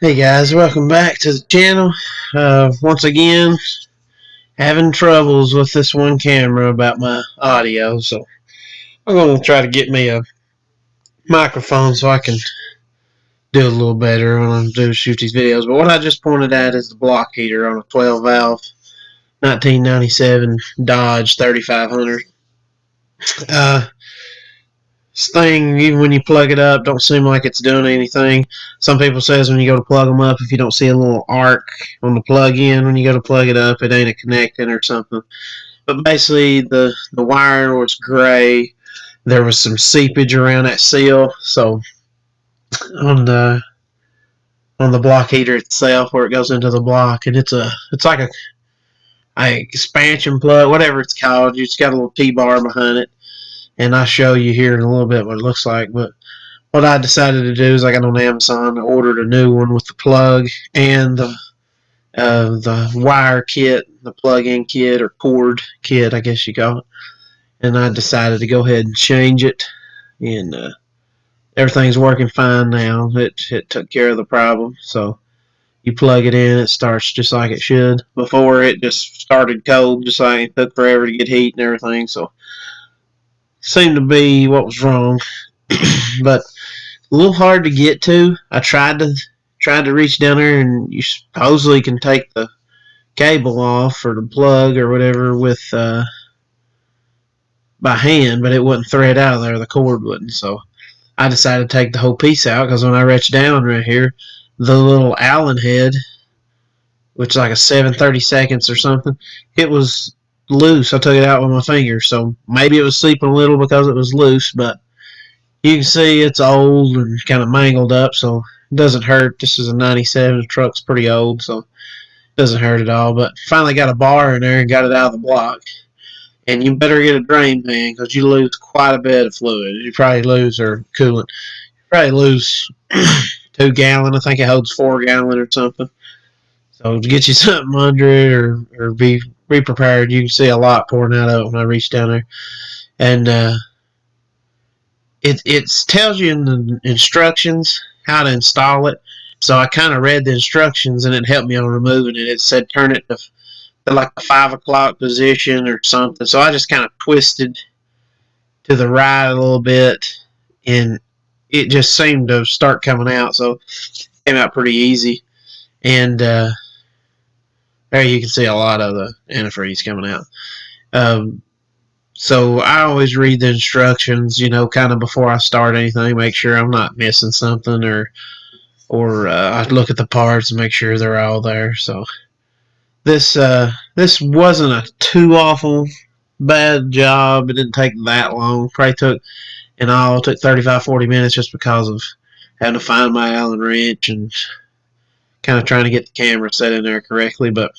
Hey guys, welcome back to the channel. Once again, having troubles with this one camera about my audio, so I'm going to try to get me a microphone so I can do a little better when I do shoot these videos. But what I just pointed at is the block heater on a 12 valve 1997 Dodge 3500. This thing, even when you plug it up, don't seem like it's doing anything. Some people says when you go to plug them up, if you don't see a little arc on the plug-in when you go to plug it up, it ain't a connecting or something. But basically, the wire was gray. There was some seepage around that seal, so on the block heater itself, where it goes into the block, and it's like a expansion plug, whatever it's called. It's got a little T-bar behind it, and I'll show you here in a little bit what it looks like. But what I decided to do is I got on Amazon, I ordered a new one with the plug and the wire kit, the plug-in kit or cord kit, I guess you call it. And I decided to go ahead and change it, and everything's working fine now. It took care of the problem. So you plug it in, it starts just like it should. Before, it just started cold, just like it took forever to get heat and everything. So seemed to be what was wrong, but a little hard to get to. I tried to reach down there, and you supposedly can take the cable off or the plug or whatever with by hand, but it wouldn't thread out of there. The cord wouldn't. So I decided to take the whole piece out, because when I reached down right here, the little Allen head, which is like a 7/32 or something, it was loose. I took it out with my finger, so maybe it was seeping a little because it was loose, but you can see it's old and kind of mangled up, so it doesn't hurt. This is a 97. The truck's pretty old, so it doesn't hurt at all. But finally got a bar in there and got it out of the block. And you better get a drain pan, because you lose quite a bit of fluid. You probably lose, or coolant, you probably lose 2 gallon. I think it holds 4 gallon or something. So to get you something under it, or be prepared. You can see a lot pouring out of it when I reach down there. And it tells you in the instructions how to install it. So I kind of read the instructions, and it helped me on removing it. It said turn it to like a 5 o'clock position or something. So I just kind of twisted to the right a little bit, and it just seemed to start coming out. So it came out pretty easy. And there you can see a lot of the antifreeze coming out. So I always read the instructions, kind of before I start anything, make sure I'm not missing something, or I look at the parts and make sure they're all there. So this wasn't a too awful bad job. It didn't take that long. Probably took 35-40 minutes, just because of having to find my Allen wrench and kind of trying to get the camera set in there correctly. But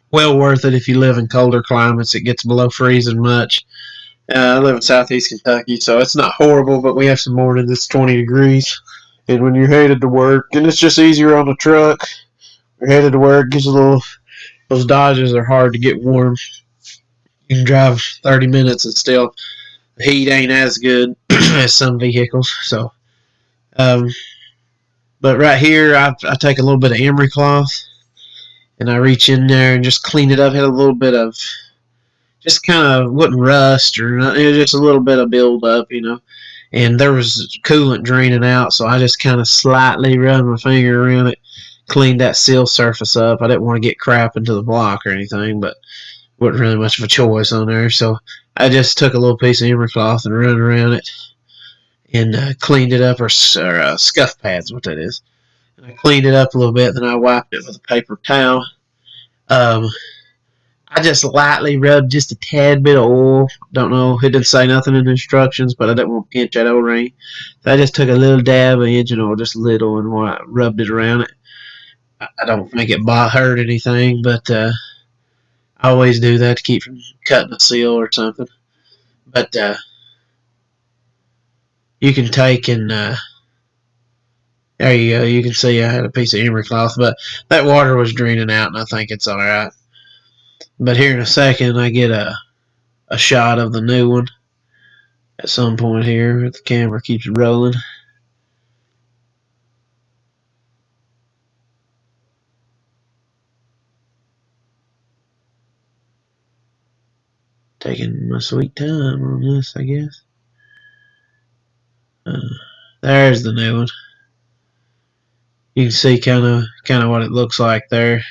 well worth it if you live in colder climates. It gets below freezing much. I live in southeast Kentucky, so it's not horrible, but we have some mornings it's 20 degrees. And when you're headed to work, and it's just easier on the truck, you're headed to work, gets a little. Those Dodges are hard to get warm. You can drive 30 minutes and still the heat ain't as good as some vehicles. So, but right here, I take a little bit of emery cloth, and I reach in there and just clean it up. Had a little bit of, just kind of wouldn't rust or nothing. It was just a little bit of build up, And there was coolant draining out, so I just kind of slightly run my finger around it, cleaned that seal surface up. I didn't want to get crap into the block or anything, but wasn't really much of a choice on there. So I just took a little piece of emery cloth and ran around it, and cleaned it up, or scuff pads, what that is. And I cleaned it up a little bit, then I wiped it with a paper towel. Um, I just lightly rubbed just a tad bit of oil. Don't know, it didn't say nothing in the instructions, but I didn't want to pinch that O-ring. So I just took a little dab of engine oil, just a little, and rubbed it around it. I don't think it hurt anything, but I always do that to keep from cutting a seal or something. But you can take and there you go. You can see I had a piece of emery cloth, but that water was draining out, and I think it's all right. But here in a second, I get a shot of the new one at some point here. If the camera keeps rolling. Taking my sweet time on this, I guess. There's the new one. You can see kind of what it looks like there.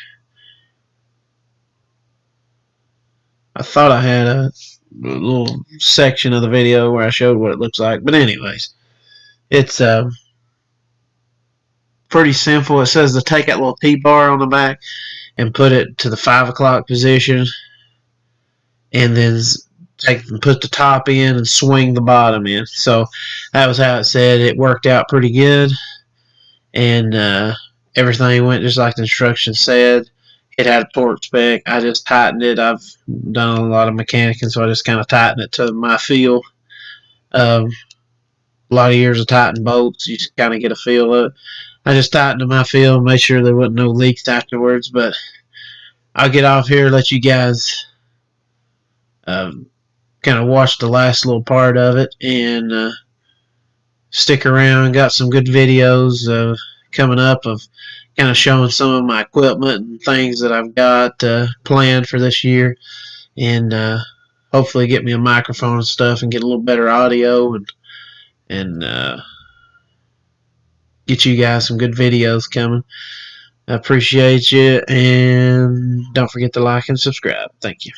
I thought I had a little section of the video where I showed what it looks like, but anyways, it's pretty simple. It says to take that little T-bar on the back and put it to the 5 o'clock position, and then put the top in and swing the bottom in. So that was how it said. It worked out pretty good, and everything went just like the instructions said. It had a port spec. I just tightened it. I've done a lot of mechanicing, so I just kind of tightened it to my feel. A lot of years of tightening bolts, you just kind of get a feel of it. I just tightened to my feel, made sure there wasn't no leaks afterwards. But I'll get off here, let you guys kind of watch the last little part of it, and stick around. Got some good videos coming up of kind of showing some of my equipment and things that I've got planned for this year, and hopefully get me a microphone and stuff and get a little better audio, and get you guys some good videos coming. I appreciate you, and don't forget to like and subscribe. Thank you.